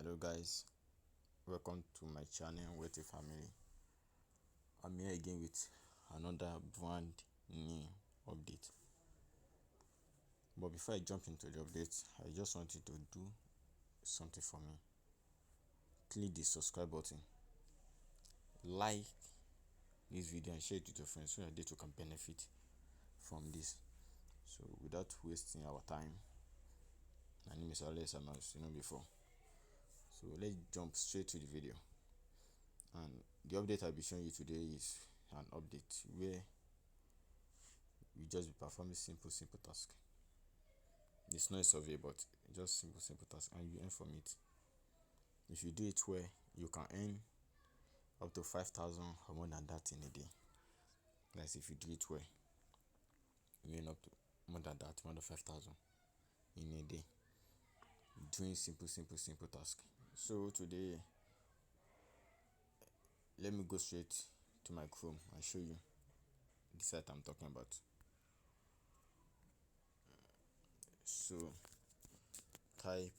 Hello guys, welcome to my channel with a family. I'm here again with another brand new update. But before I jump into the update, I just want you to do something for me. Click the subscribe button, like this video and share it with your friends so that they too can benefit from this. So without wasting our time, my name is Alex, as you know before. So let's jump straight to the video. And the update I'll be showing you today is an update where you just be performing simple task. It's not a survey, but just simple task, and you earn from it. If you do it well, you can earn up to 5,000 or more than that in a day. That's if you do it well, you earn up to more than that, more than 5,000 in a day doing simple task. So today, let me go straight to my Chrome and show you the site I'm talking about. So type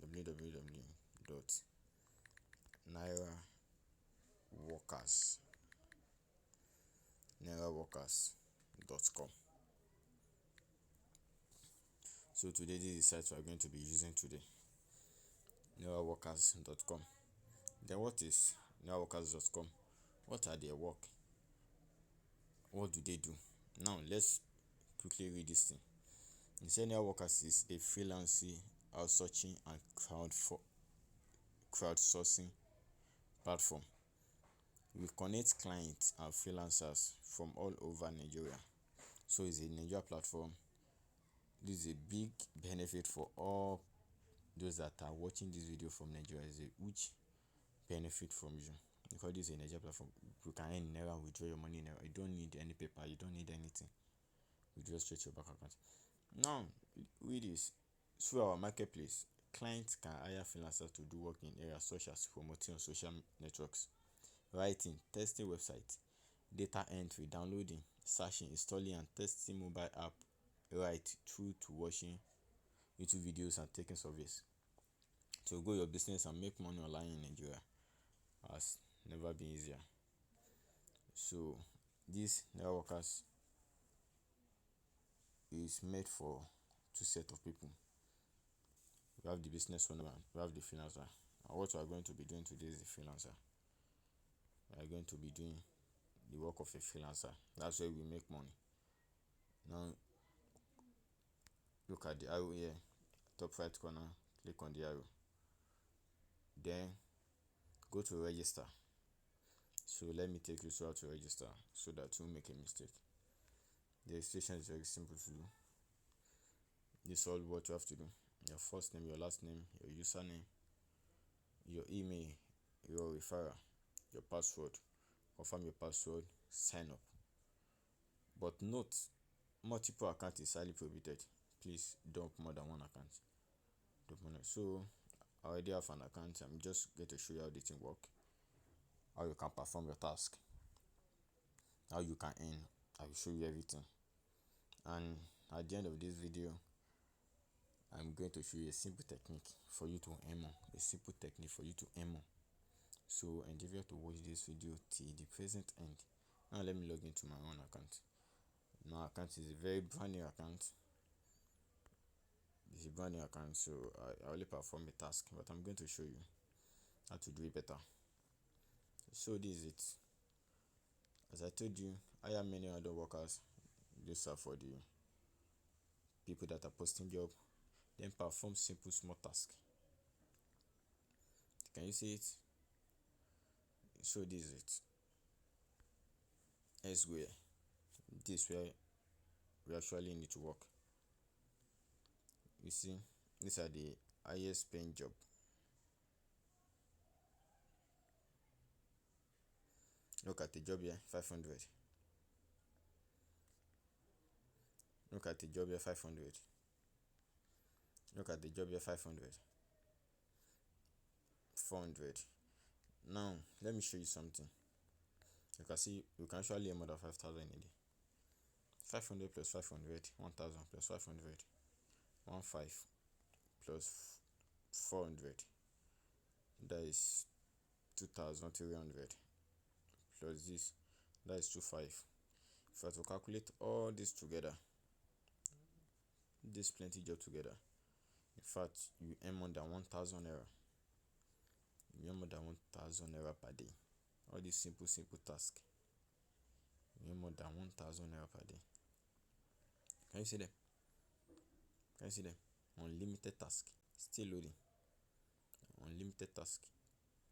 www.nairaworkers.com. So today this is the site we are going to be using today, nairaworkers.com. Then what is nairaworkers.com? What are their work? What do they do? Now let's quickly read this thing. Naira Workers is a freelancing, outsourcing and crowdsourcing platform. We connect clients and freelancers from all over Nigeria. So it's a Nigeria platform. This is a big benefit for all those that are watching this video from Nigeria. Is a huge benefit from you because this is a Nigeria platform. You can earn Naira, withdraw your money in Naira. You don't need any paper, you don't need anything. Withdraw straight to your bank account. Now, with this, through our marketplace, clients can hire freelancers to do work in areas such as promoting on social networks, writing, testing websites, data entry, downloading, searching, installing and testing mobile app, right through to watching YouTube videos and taking surveys. To grow your business and make money online in Nigeria has never been easier. So this Naira Workers is made for two set of people. We have the business owner and we have the freelancer. And what we are going to be doing today is the freelancer. We are going to be doing the work of a freelancer. That's where we make money. Now look at the arrow here, top right corner, click on the arrow. Then go to register. So let me take you through how to register so that you won't make a mistake. The registration is very simple to do. This is all what you have to do. Your first name, your last name, your username, your email, your referral, your password. Confirm your password, sign up. But note, multiple account is highly prohibited. Please don't more than one account. So I already have an account. I'm just going to show you how the thing work, how you can perform your task, how you can earn. I will show you everything. And at the end of this video, I'm going to show you a simple technique for you to earn more. A simple technique for you to earn more. So endeavor to watch this video till the present end. Now let me log into my own account. My account is a very brand new account. It's a brand new account, so I only perform a task, but I'm going to show you how to do it better. So this is it. As I told you, I have many other workers. These are for the people that are posting job, then perform simple small task. Can you see it? So this is it. Elsewhere, this is where we actually need to work. You see, these are the highest paying job. Look at the job here, 500. Look at the job here, 500. Look at the job here, 500. 400. Now, let me show you something. You can see you can actually earn more than 5,000 in a day. 500 plus 500, 1,000 plus 500, 1,500 plus 400, that is 2,300 plus this, that is 25. If I were to calculate all this together, this plenty job together, in fact you earn more than 1,000 naira. You earn more than 1,000 naira per day. All these simple tasks, you earn more than 1,000 naira per day. Can you see them? Can you see them? Unlimited task, still loading. Unlimited task,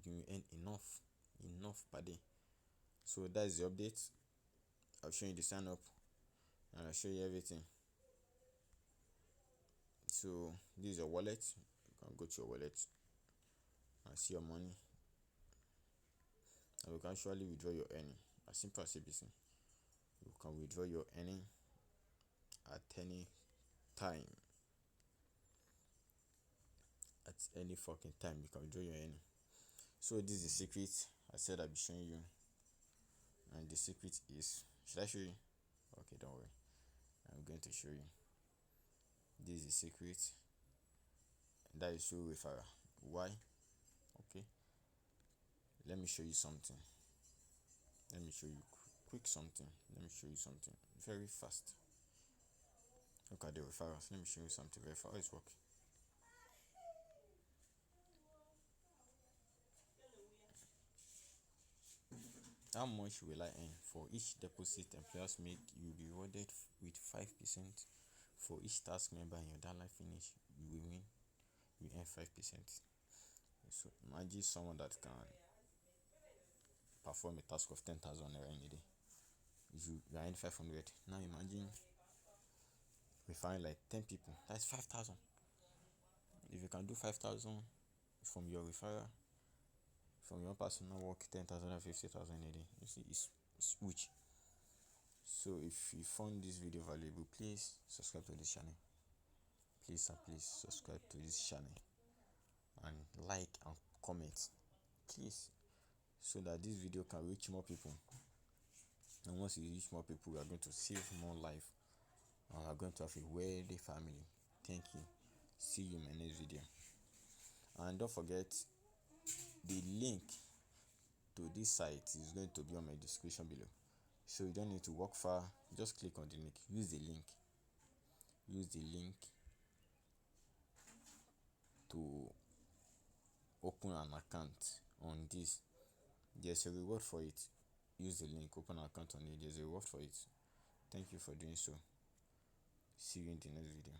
you earn enough per day. So that is the update. I'll show you the sign up and I'll show you everything. So this is your wallet. You can go to your wallet and see your money, and you can actually withdraw your earning as simple as ABC. You can withdraw your earning at any time. At any fucking time you can withdraw your earning. So this is the secret I said I'll be showing you, and the secret is, should I show you? Okay, don't worry, I'm going to show you. This is the secret, that is through referral. Why? Okay, let me show you something. Let me show you quick something. Let me show you something very fast. Look at the referrals. Let me show you something very fast. How it's working. How much will I earn? For each deposit employers make, you will be rewarded with 5%. For each task member in your data finish, you will win. You earn 5%. So imagine someone that can perform a task of 10,000 naira in a day. If you earn 500, now imagine we find like 10 people. That's 5,000. If you can do 5,000 from your referral, from your personal work, 10,000 and 50,000 a day. You see, it's huge. So if you found this video valuable, please subscribe to this channel. Please and please subscribe to this channel and like and comment, please, so that this video can reach more people. And once it reach more people, we are going to save more life, and we are going to have a wealthy family. Thank you. See you in my next video. And don't forget, the link to this site is going to be on my description below, so you don't need to walk far. Just click on the link. Use the link to open an account on this. There's a reward for it. Use the link, open an account on it. There's a reward for it. Thank you for doing so. See you in the next video.